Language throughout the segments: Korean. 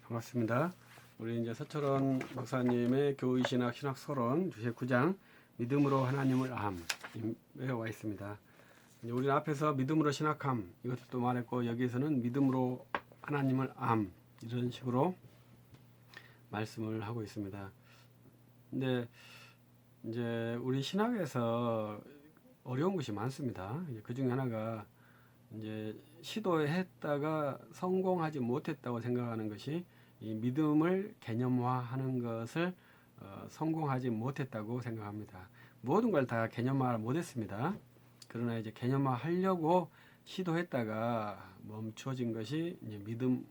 반갑습니다. 우리 이제 서철원 목사님의 교의신학 신학서론 제9장 믿음으로 하나님을 암에 와 있습니다. 이제 우리는 앞에서 믿음으로 신학함 이것도 말했고 여기에서는 믿음으로 하나님을 암 이런 식으로 말씀을 하고 있습니다. 근데 이제 우리 신학에서 어려운 것이 많습니다. 그 중에 하나가 이제 시도했다가 성공하지 못했다고 생각하는 것이 이 믿음을 개념화하는 것을 성공하지 못했다고 생각합니다. 모든 걸 다 개념화를 못했습니다. 그러나 이제 개념화하려고 시도했다가 멈춰진 것이 이제 믿음의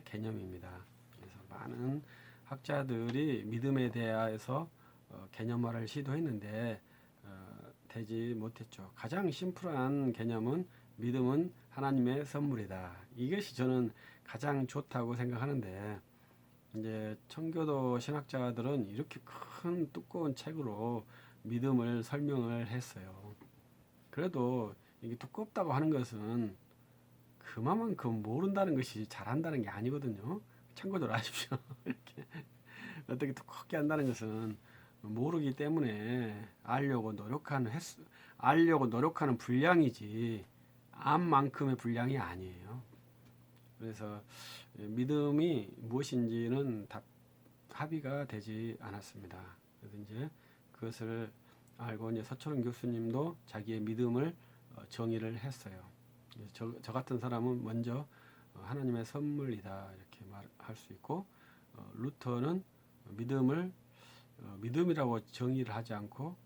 개념입니다. 그래서 많은 학자들이 믿음에 대해서 개념화를 시도했는데 되지 못했죠. 가장 심플한 개념은 믿음은 하나님의 선물이다. 이것이 저는 가장 좋다고 생각하는데 이제 청교도 신학자들은 이렇게 큰 두꺼운 책으로 믿음을 설명을 했어요. 그래도 이게 두껍다고 하는 것은 그만큼 모른다는 것이 잘한다는 게 아니거든요. 참고들 아십시오. 이렇게 어떻게 두껍게 한다는 것은 모르기 때문에 알려고 노력하는 분량이지 암만큼의 분량이 아니에요. 그래서 믿음이 무엇인지는 합의가 되지 않았습니다. 그래서 이제 그것을 알고 이제 서철원 교수님도 자기의 믿음을 정의를 했어요. 저 같은 사람은 먼저 하나님의 선물이다 이렇게 말할 수 있고 루터는 믿음을 믿음이라고 정의를 하지 않고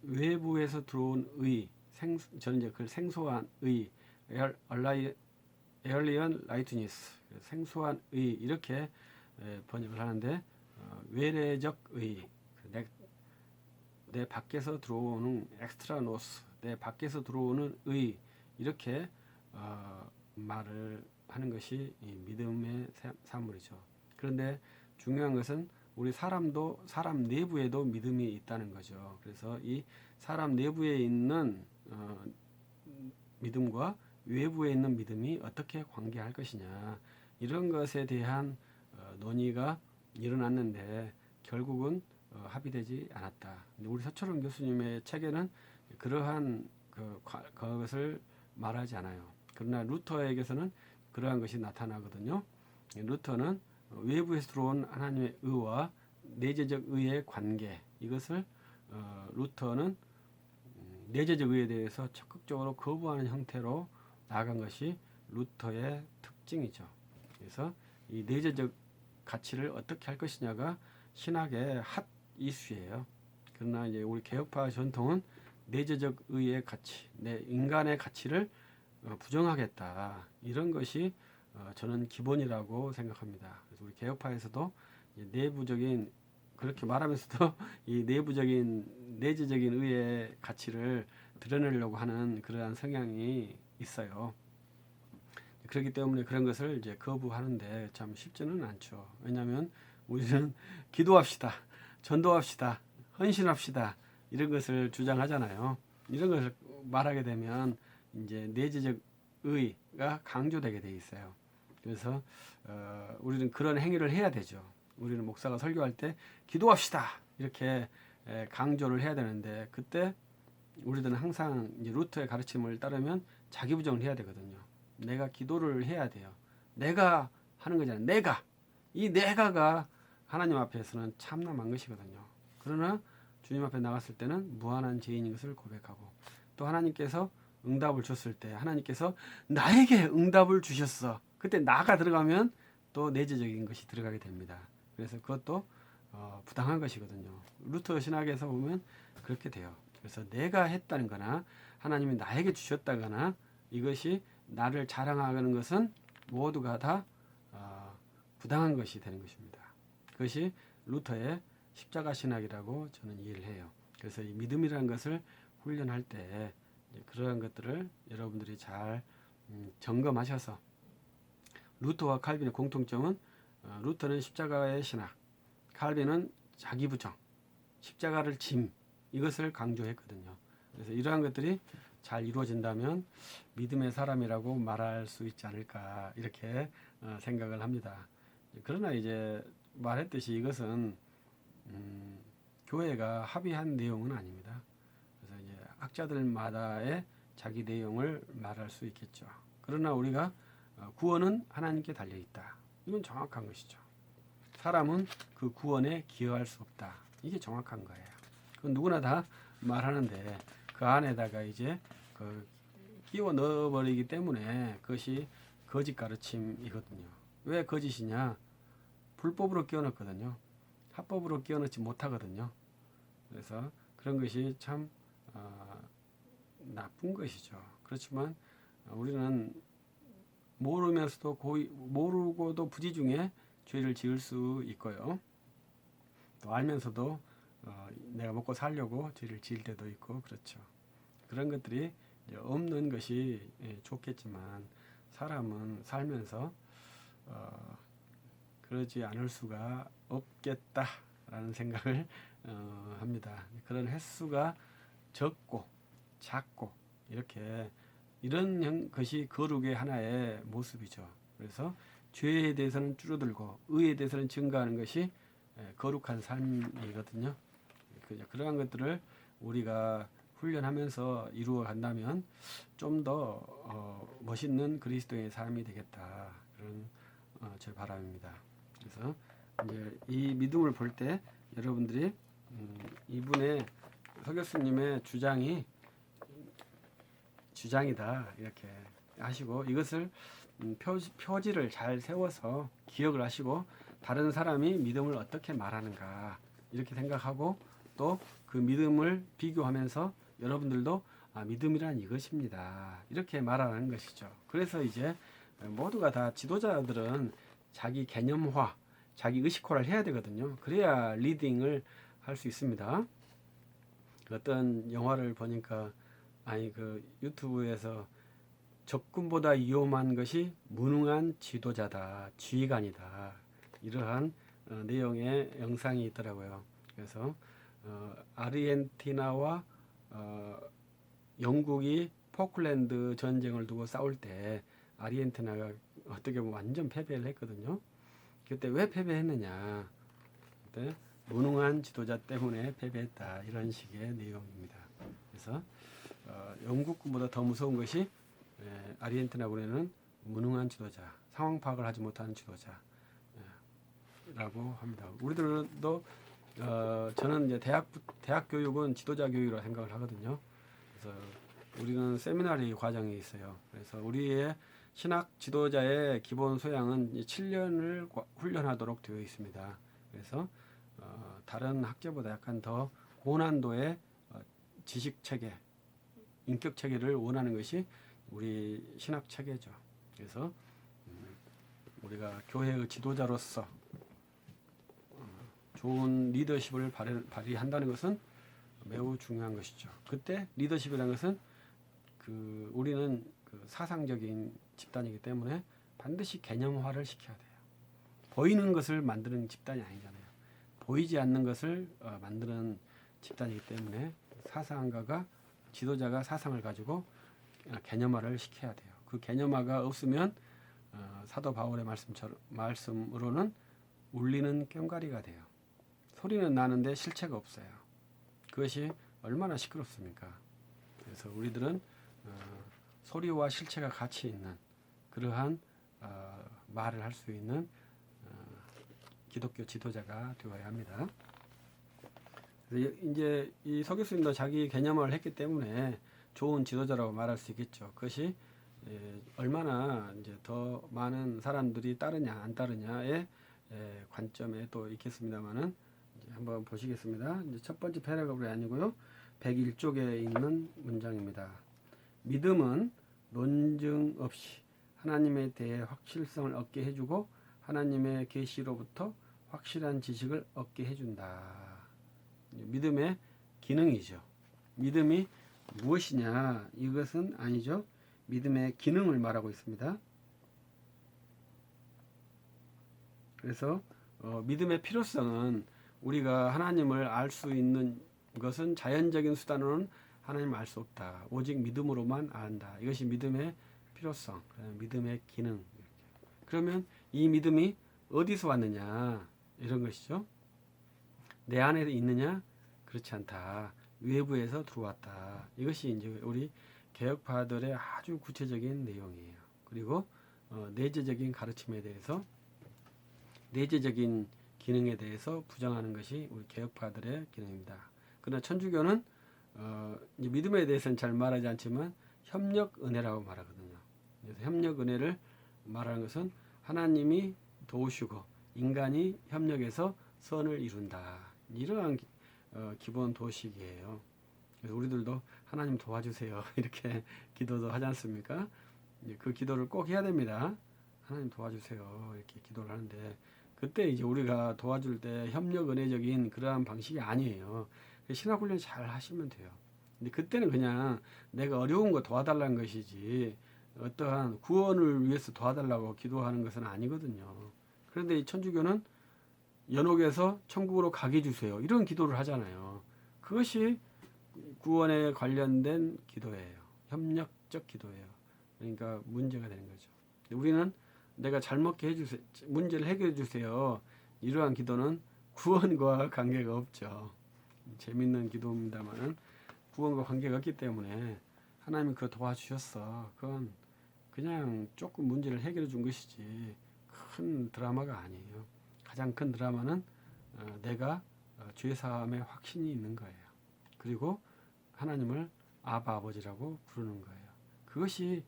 외부에서 들어온 의, 저는 이제 그 생소한 의, 에얼리언 라이트니스, 생소한 의 이렇게 번역을 하는데 외래적 의, 내 밖에서 들어오는 엑스트라노스, 내 밖에서 들어오는 의 이렇게 말을 하는 것이 이 믿음의 사물이죠. 그런데 중요한 것은 우리 사람도 사람 내부에도 믿음이 있다는 거죠. 그래서 이 사람 내부에 있는 믿음과 외부에 있는 믿음이 어떻게 관계할 것이냐 이런 것에 대한 논의가 일어났는데 결국은 합의되지 않았다. 우리 서철원 교수님의 책에는 그러한 그것을 말하지 않아요. 그러나 루터에게서는 그러한 것이 나타나거든요. 루터는 외부에서 들어온 하나님의 의와 내재적 의의 관계 이것을 루터는 내재적 의에 대해서 적극적으로 거부하는 형태로 나아간 것이 루터의 특징이죠. 그래서 이 내재적 가치를 어떻게 할 것이냐가 신학의 핫 이슈예요. 그러나 이제 우리 개혁파 전통은 내재적 의의 가치, 내 인간의 가치를 부정하겠다 이런 것이 저는 기본이라고 생각합니다. 그래서 우리 개혁파에서도 내부적인 그렇게 말하면서도 이 내재적인 의의 가치를 드러내려고 하는 그러한 성향이 있어요. 그렇기 때문에 그런 것을 이제 거부하는데 참 쉽지는 않죠. 왜냐하면 우리는 기도합시다, 전도합시다, 헌신합시다 이런 것을 주장하잖아요. 이런 것을 말하게 되면 이제 내재적 의가 강조되게 돼 있어요. 그래서 우리는 그런 행위를 해야 되죠. 우리는 목사가 설교할 때 기도합시다 이렇게 강조를 해야 되는데 그때 우리들은 항상 이제 루터의 가르침을 따르면 자기 부정을 해야 되거든요. 내가 기도를 해야 돼요. 내가 하는 거잖아요. 이 내가가 하나님 앞에서는 참남한 것이거든요. 그러나 주님 앞에 나갔을 때는 무한한 죄인인 것을 고백하고 또 하나님께서 응답을 줬을 때 하나님께서 나에게 응답을 주셨어. 그때 나가 들어가면 또 내재적인 것이 들어가게 됩니다. 그래서 그것도 부당한 것이거든요. 루터 신학에서 보면 그렇게 돼요. 그래서 내가 했다는 거나 하나님이 나에게 주셨다거나 이것이 나를 자랑하는 것은 모두가 다 부당한 것이 되는 것입니다. 그것이 루터의 십자가 신학이라고 저는 이해를 해요. 그래서 이 믿음이라는 것을 훈련할 때 그러한 것들을 여러분들이 잘 점검하셔서 루터와 칼빈의 공통점은 루터는 십자가의 신학, 칼빈은 자기 부정, 십자가를 짐 이것을 강조했거든요. 그래서 이러한 것들이 잘 이루어진다면 믿음의 사람이라고 말할 수 있지 않을까 이렇게 생각을 합니다. 그러나 이제 말했듯이 이것은 교회가 합의한 내용은 아닙니다. 그래서 이제 학자들마다의 자기 내용을 말할 수 있겠죠. 그러나 우리가 구원은 하나님께 달려 있다. 이건 정확한 것이죠. 사람은 그 구원에 기여할 수 없다. 이게 정확한 거예요. 그건 누구나 다 말하는데 그 안에다가 이제 그 끼워 넣어버리기 때문에 그것이 거짓 가르침이거든요. 왜 거짓이냐? 불법으로 끼워 넣거든요. 합법으로 끼워 넣지 못하거든요. 그래서 그런 것이 참 나쁜 것이죠. 그렇지만 우리는 모르면서도 모르고도 부지중에 죄를 지을 수 있고요. 또 알면서도 내가 먹고 살려고 죄를 지을 때도 있고 그렇죠. 그런 것들이 없는 것이 좋겠지만 사람은 살면서 그러지 않을 수가 없겠다라는 생각을 합니다. 그런 횟수가 적고 작고 이렇게 이런 것이 거룩의 하나의 모습이죠. 그래서 죄에 대해서는 줄어들고 의에 대해서는 증가하는 것이 거룩한 삶이거든요. 그러한 것들을 우리가 훈련하면서 이루어 간다면 좀 더 멋있는 그리스도의 삶이 되겠다. 그런 제 바람입니다. 그래서 이제 이 믿음을 볼 때 여러분들이 이분의 서 교수님의 주장이다 이렇게 하시고 이것을 표지를 잘 세워서 기억을 하시고 다른 사람이 믿음을 어떻게 말하는가 이렇게 생각하고 또 그 믿음을 비교하면서 여러분들도 믿음이란 이것입니다 이렇게 말하는 것이죠. 그래서 이제 모두가 다 지도자들은 자기 개념화, 자기 의식화를 해야 되거든요. 그래야 리딩을 할 수 있습니다. 어떤 영화를 보니까 그 유튜브에서 적군보다 위험한 것이 무능한 지도자다, 지휘관이다. 이러한 내용의 영상이 있더라고요. 그래서 아르헨티나와 영국이 포클랜드 전쟁을 두고 싸울 때 아르헨티나가 어떻게 보면 완전 패배를 했거든요. 그때 왜 패배했느냐? 그때 무능한 지도자 때문에 패배했다. 이런 식의 내용입니다. 그래서 영국군보다 더 무서운 것이 아르헨티나군에는 무능한 지도자, 상황 파악을 하지 못하는 지도자라고 합니다. 우리들도 저는 이제 대학 교육은 지도자 교육이라고 생각을 하거든요. 그래서 우리는 세미나리 과정이 있어요. 그래서 우리의 신학 지도자의 기본 소양은 7년을 훈련하도록 되어 있습니다. 그래서 다른 학제보다 약간 더 고난도의 지식 체계, 인격 체계를 원하는 것이 우리 신학 체계죠. 그래서 우리가 교회의 지도자로서 좋은 리더십을 발휘한다는 것은 매우 중요한 것이죠. 그때 리더십이라는 것은 우리는 사상적인 집단이기 때문에 반드시 개념화를 시켜야 돼요. 보이는 것을 만드는 집단이 아니잖아요. 보이지 않는 것을 만드는 집단이기 때문에 사상가가 지도자가 사상을 가지고 개념화를 시켜야 돼요. 그 개념화가 없으면 사도 바울의 말씀으로는 울리는 꽹과리가 돼요. 소리는 나는데 실체가 없어요. 그것이 얼마나 시끄럽습니까? 그래서 우리들은 소리와 실체가 같이 있는 그러한 말을 할 수 있는 기독교 지도자가 되어야 합니다. 그래서 이제 이 서 교수님도 자기 개념화를 했기 때문에 좋은 지도자라고 말할 수 있겠죠. 그것이 얼마나 이제 더 많은 사람들이 따르냐 안 따르냐의 관점에 또 있겠습니다만은 한번 보시겠습니다. 이제 첫 번째 패러그래프이 아니고요. 101쪽에 있는 문장입니다. 믿음은 논증 없이 하나님에 대해 확실성을 얻게 해주고 하나님의 계시로부터 확실한 지식을 얻게 해준다. 믿음의 기능이죠. 믿음이 무엇이냐? 이것은 아니죠. 믿음의 기능을 말하고 있습니다. 그래서 믿음의 필요성은 우리가 하나님을 알 수 있는 것은 자연적인 수단으로는 하나님을 알 수 없다. 오직 믿음으로만 안다. 이것이 믿음의 필요성, 믿음의 기능. 그러면 이 믿음이 어디서 왔느냐? 이런 것이죠. 내 안에 있느냐? 그렇지 않다. 외부에서 들어왔다. 이것이 이제 우리 개혁파들의 아주 구체적인 내용이에요. 그리고 내재적인 가르침에 대해서, 내재적인 기능에 대해서 부정하는 것이 우리 개혁파들의 기능입니다. 그러나 천주교는 이제 믿음에 대해서는 잘 말하지 않지만 협력 은혜라고 말하거든요. 그래서 협력 은혜를 말하는 것은 하나님이 도우시고 인간이 협력해서 선을 이룬다. 이러한 기본 도식이에요. 그래서 우리들도 하나님 도와주세요 이렇게 기도도 하지 않습니까? 그 기도를 꼭 해야 됩니다. 하나님 도와주세요 이렇게 기도를 하는데, 그때 이제 우리가 도와줄 때 협력 은혜적인 그러한 방식이 아니에요. 신학훈련 잘 하시면 돼요. 근데 그때는 그냥 내가 어려운 거 도와달라는 것이지 어떠한 구원을 위해서 도와달라고 기도하는 것은 아니거든요. 그런데 이 천주교는 연옥에서 천국으로 가게 해주세요 이런 기도를 하잖아요. 그것이 구원에 관련된 기도예요. 협력적 기도예요. 그러니까 문제가 되는 거죠. 우리는 내가 잘 먹게 해주세요, 문제를 해결해 주세요 이러한 기도는 구원과 관계가 없죠. 재밌는 기도입니다만 구원과 관계가 없기 때문에 하나님이 그거 도와주셨어. 그건 그냥 조금 문제를 해결해 준 것이지 큰 드라마가 아니에요. 가장 큰 드라마는 내가 죄사함의 확신이 있는 거예요. 그리고 하나님을 아바 아버지라고 부르는 거예요. 그것이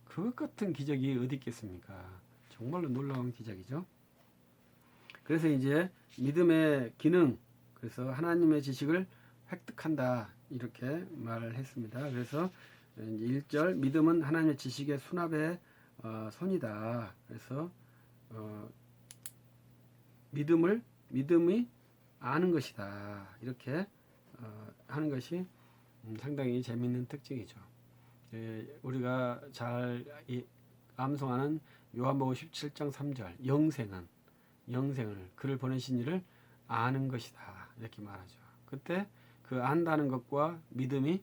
그것 같은 기적이 어디 있겠습니까? 정말로 놀라운 기적이죠. 그래서 이제 믿음의 기능, 그래서 하나님의 지식을 획득한다 이렇게 말을 했습니다. 그래서 1절 믿음은 하나님의 지식의 수납의 손이다. 그래서 믿음이 아는 것이다 이렇게 하는 것이 상당히 재미있는 특징이죠. 우리가 잘 암송하는 요한복음 17장 3절 영생을 그를 보내신 이를 아는 것이다 이렇게 말하죠. 그때 그 안다는 것과 믿음이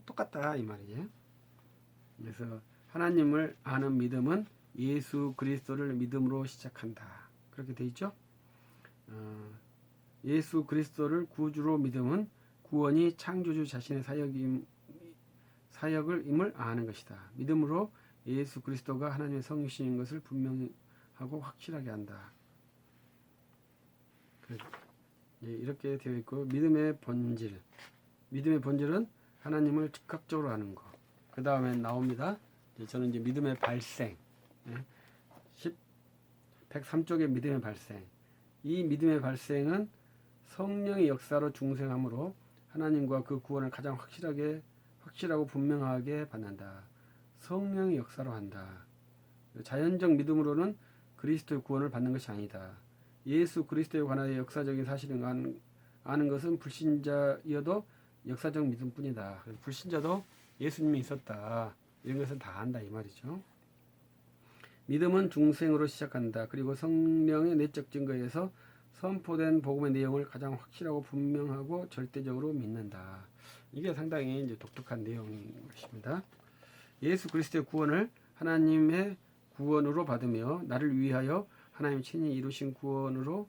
똑같다 이 말이에요. 그래서 하나님을 아는 믿음은 예수 그리스도를 믿음으로 시작한다 그렇게 돼 있죠. 예수 그리스도를 구주로 믿음은 구원이 창조주 자신의 사역을 임을 아는 것이다. 믿음으로 예수 그리스도가 하나님의 성이신 것을 분명하고 확실하게 한다. 이렇게 되어 있고, 믿음의 본질은 하나님을 즉각적으로 아는 것. 그 다음에 나옵니다. 저는 이제 믿음의 발생, 103쪽의 믿음의 발생. 이 믿음의 발생은 성령의 역사로 중생함으로 하나님과 그 구원을 가장 확실하고 분명하게 받는다. 성령의 역사로 한다. 자연적 믿음으로는 그리스도의 구원을 받는 것이 아니다. 예수 그리스도에 관하여 역사적인 사실을 아는 것은 불신자여도 역사적 믿음뿐이다. 불신자도 예수님이 있었다. 이런 것은 다 안다 이 말이죠. 믿음은 중생으로 시작한다. 그리고 성령의 내적 증거에서 선포된 복음의 내용을 가장 확실하고 분명하고 절대적으로 믿는다. 이게 상당히 이제 독특한 내용인 것입니다. 예수 그리스도의 구원을 하나님의 구원으로 받으며 나를 위하여 하나님 친히 이루신 구원으로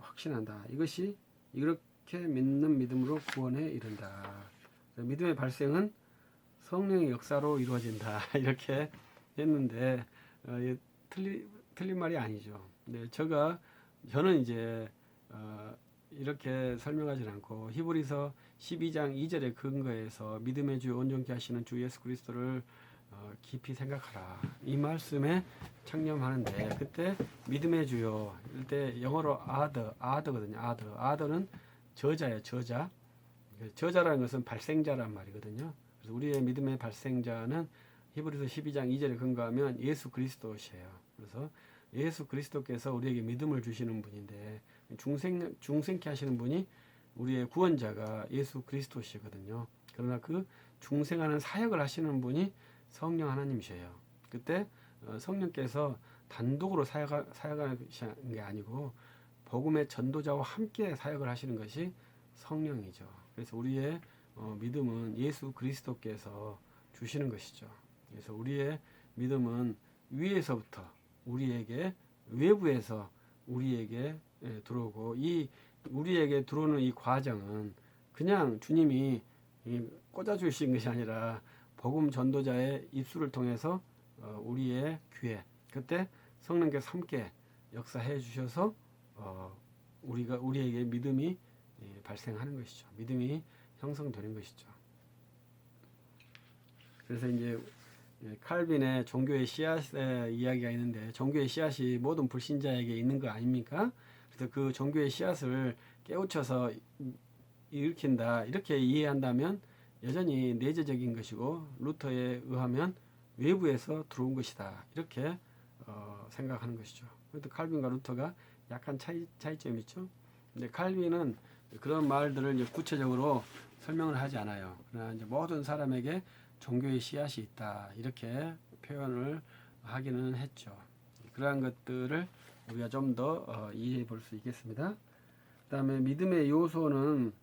확신한다. 이것이 이렇게 믿는 믿음으로 구원에 이른다. 믿음의 발생은 성령의 역사로 이루어진다. 이렇게 했는데 틀린 말이 아니죠. 네, 저는 이제 이렇게 설명하지 않고 히브리서 12장 2절의 근거에서 믿음의 주 온전케 하시는 주 예수 그리스도를 깊이 생각하라. 이 말씀에 창념하는데, 그때 믿음의 주요, 이때 영어로 아더거든요. 아더는 저자예요. 저자라는 것은 발생자란 말이거든요. 그래서 우리의 믿음의 발생자는 히브리서 12장 2절에 근거하면 예수 그리스도시에요. 그래서 예수 그리스도께서 우리에게 믿음을 주시는 분인데, 중생케 하시는 분이 우리의 구원자가 예수 그리스도시거든요. 그러나 그 중생하는 사역을 하시는 분이 성령 하나님이셔요. 그때 성령께서 단독으로 사역하는 게 아니고 복음의 전도자와 함께 사역을 하시는 것이 성령이죠. 그래서 우리의 믿음은 예수 그리스도께서 주시는 것이죠. 그래서 우리의 믿음은 위에서부터 우리에게 외부에서 우리에게 들어오고 이 우리에게 들어오는 이 과정은 그냥 주님이 꽂아 주신 것이 아니라 복음 전도자의 입술을 통해서 우리의 귀에 그때 성령께서 함께 역사해 주셔서 우리에게 믿음이 발생하는 것이죠. 믿음이 형성되는 것이죠. 그래서 이제 칼빈의 종교의 씨앗의 이야기가 있는데 종교의 씨앗이 모든 불신자에게 있는 거 아닙니까? 그래서 그 종교의 씨앗을 깨우쳐서 일으킨다 이렇게 이해한다면 여전히 내재적인 것이고 루터에 의하면 외부에서 들어온 것이다 이렇게 생각하는 것이죠. 그런데 칼빈과 루터가 약간 차이점이 있죠. 근데 칼빈은 그런 말들을 이제 구체적으로 설명을 하지 않아요. 그러나 이제 모든 사람에게 종교의 씨앗이 있다 이렇게 표현을 하기는 했죠. 그러한 것들을 우리가 좀 더 이해해 볼 수 있겠습니다. 그다음에 믿음의 요소는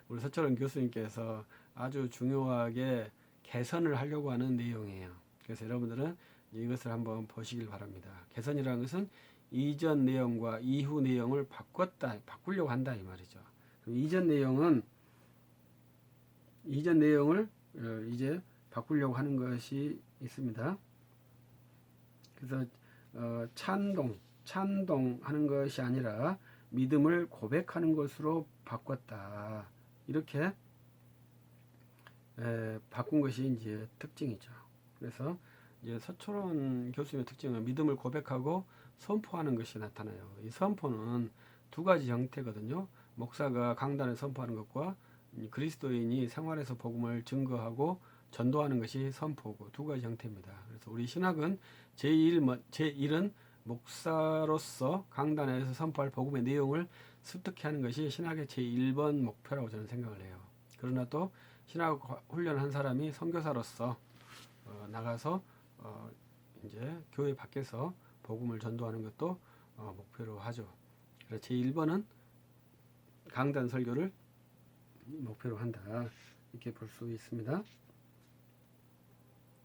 우리 서철원 교수님께서 아주 중요하게 개선을 하려고 하는 내용이에요. 그래서 여러분들은 이것을 한번 보시길 바랍니다. 개선이라는 것은 이전 내용과 이후 내용을 바꾸려고 한다 이 말이죠. 이전 내용을 이제 바꾸려고 하는 것이 있습니다. 그래서 찬동하는 것이 아니라 믿음을 고백하는 것으로 바꿨다. 이렇게 바꾼 것이 이제 특징이죠. 그래서 이제 서초론 교수님의 특징은 믿음을 고백하고 선포하는 것이 나타나요. 이 선포는 두 가지 형태거든요. 목사가 강단에 선포하는 것과 그리스도인이 생활에서 복음을 증거하고 전도하는 것이 선포고 두 가지 형태입니다. 그래서 우리 신학은 제1은 목사로서 강단에서 선포할 복음의 내용을 습득케 하는 것이 신학의 제1번 목표라고 저는 생각을 해요. 그러나 또 신학 훈련한 사람이 선교사로서 나가서 이제 교회 밖에서 복음을 전도하는 것도 목표로 하죠. 그래서 제1번은 강단 설교를 목표로 한다. 이렇게 볼 수 있습니다.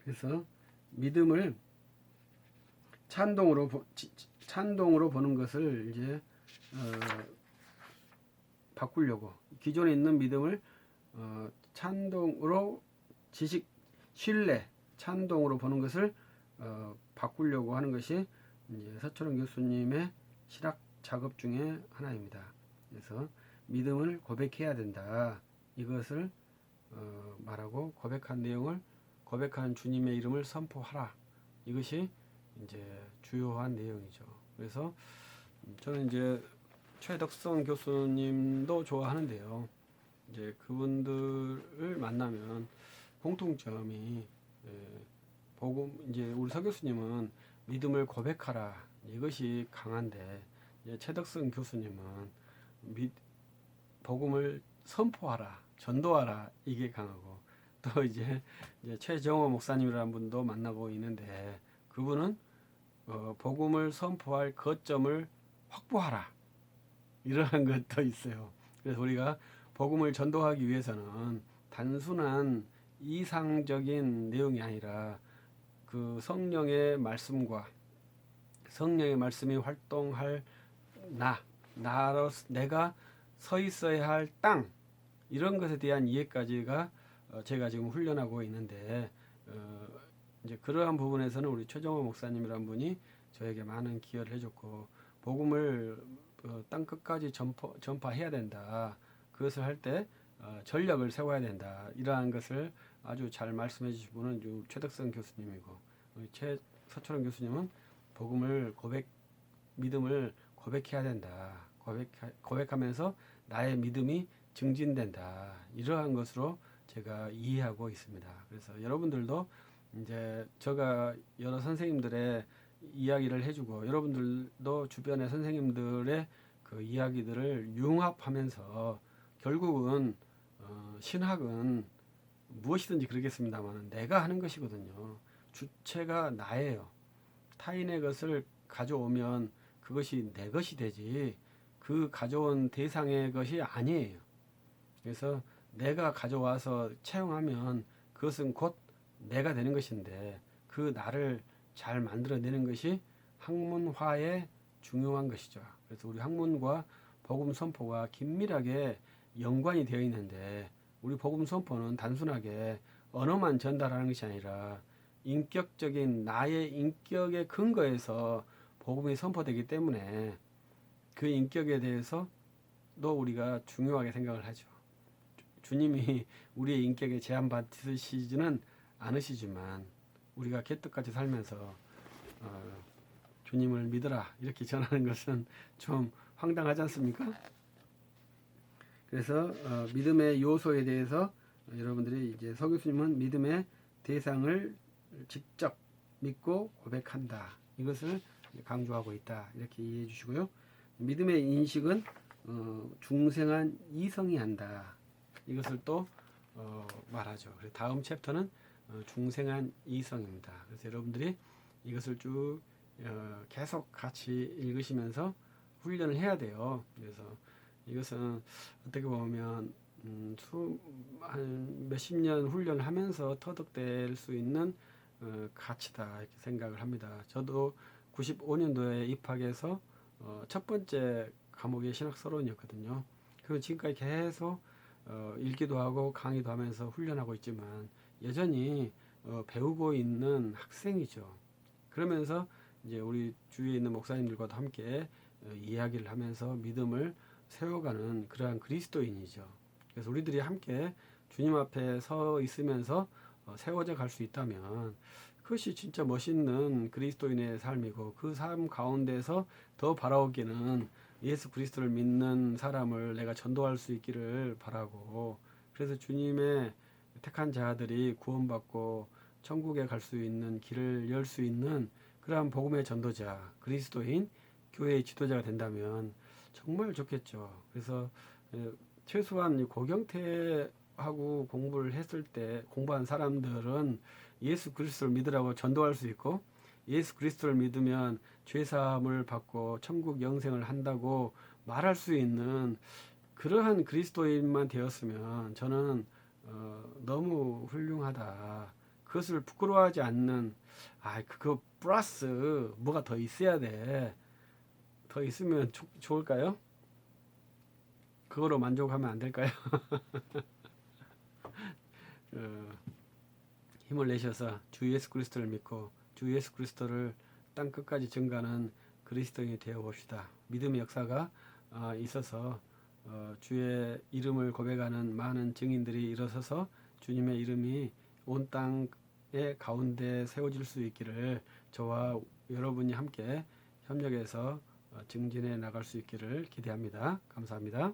그래서 믿음을 찬동으로 보는 것을 이제 바꾸려고 기존에 있는 믿음을 찬동으로 신뢰 찬동으로 보는 것을 바꾸려고 하는 것이 이제 서철원 교수님의 신학 작업 중에 하나입니다. 그래서 믿음을 고백해야 된다. 이것을 말하고 고백한 내용을 고백한 주님의 이름을 선포하라. 이것이 이제 주요한 내용이죠. 그래서 저는 이제 최덕성 교수님도 좋아하는데요. 이제 그분들을 만나면 공통점이 복음 이제 우리 서 교수님은 믿음을 고백하라 이것이 강한데 이제 최덕성 교수님은 복음을 선포하라 전도하라 이게 강하고 또 이제 최정호 목사님이라는 분도 만나고 있는데 그분은 복음을 선포할 거점을 확보하라 이러한 것도 있어요. 그래서 우리가 복음을 전도하기 위해서는 단순한 이상적인 내용이 아니라 그 성령의 말씀과 성령의 말씀이 활동할 나로서 내가 서 있어야 할 땅 이런 것에 대한 이해까지가 제가 지금 훈련하고 있는데 이제 그러한 부분에서는 우리 최정호 목사님이란 분이 저에게 많은 기여를 해줬고 복음을 땅 끝까지 전파해야 된다. 그것을 할 때 전략을 세워야 된다. 이러한 것을 아주 잘 말씀해 주신 분은 최덕성 교수님이고 서철원 교수님은 믿음을 고백해야 된다. 고백하면서 나의 믿음이 증진된다. 이러한 것으로 제가 이해하고 있습니다. 그래서 여러분들도 이제 제가 여러 선생님들의 이야기를 해주고 여러분들도 주변의 선생님들의 그 이야기들을 융합하면서 결국은 신학은 무엇이든지 그러겠습니다만 내가 하는 것이거든요. 주체가 나예요. 타인의 것을 가져오면 그것이 내 것이 되지 그 가져온 대상의 것이 아니에요. 그래서 내가 가져와서 채용하면 그것은 곧 내가 되는 것인데 그 나를 잘 만들어내는 것이 학문화의 중요한 것이죠. 그래서 우리 학문과 복음 선포가 긴밀하게 연관이 되어 있는데 우리 복음 선포는 단순하게 언어만 전달하는 것이 아니라 인격적인 나의 인격의 근거에서 복음이 선포되기 때문에 그 인격에 대해서도 우리가 중요하게 생각을 하죠. 주님이 우리의 인격에 제한받으시지는 않으시지만 우리가 개떡같이 살면서 주님을 믿어라 이렇게 전하는 것은 좀 황당하지 않습니까? 그래서 믿음의 요소에 대해서 여러분들이 이제 서 교수님은 믿음의 대상을 직접 믿고 고백한다. 이것을 강조하고 있다. 이렇게 이해해 주시고요. 믿음의 인식은 중생한 이성이 한다. 이것을 또 말하죠. 그래서 다음 챕터는 중생한 이성입니다. 그래서 여러분들이 이것을 쭉 계속 같이 읽으시면서 훈련을 해야 돼요. 그래서 이것은 어떻게 보면 한 몇십 년 훈련을 하면서 터득될 수 있는 가치다 이렇게 생각을 합니다. 저도 95년도에 입학해서 첫 번째 과목이 신학서론이었거든요. 그리고 지금까지 계속 읽기도 하고 강의도 하면서 훈련하고 있지만 여전히 배우고 있는 학생이죠. 그러면서 이제 우리 주위에 있는 목사님들과도 함께 이야기를 하면서 믿음을 세워가는 그러한 그리스도인이죠. 그래서 우리들이 함께 주님 앞에 서 있으면서 세워져 갈 수 있다면 그것이 진짜 멋있는 그리스도인의 삶이고 그 삶 가운데서 더 바라오기는 예수 그리스도를 믿는 사람을 내가 전도할 수 있기를 바라고 그래서 주님의 택한 자들이 구원받고 천국에 갈 수 있는 길을 열 수 있는 그러한 복음의 전도자 그리스도인 교회의 지도자가 된다면 정말 좋겠죠. 그래서 최소한 고경태하고 공부를 했을 때 공부한 사람들은 예수 그리스도를 믿으라고 전도할 수 있고 예수 그리스도를 믿으면 죄사함을 받고 천국 영생을 한다고 말할 수 있는 그러한 그리스도인만 되었으면 저는 너무 훌륭하다. 그것을 부끄러워하지 않는 그거 플러스 뭐가 더 있어야 돼. 더 있으면 좋을까요? 그거로 만족하면 안 될까요? 힘을 내셔서 주 예수 그리스도를 믿고 주 예수 그리스도를 땅 끝까지 증가하는 그리스도인이 되어 봅시다. 믿음의 역사가 있어서 주의 이름을 고백하는 많은 증인들이 일어서서 주님의 이름이 온 땅의 가운데 세워질 수 있기를 저와 여러분이 함께 협력해서 증진해 나갈 수 있기를 기대합니다. 감사합니다.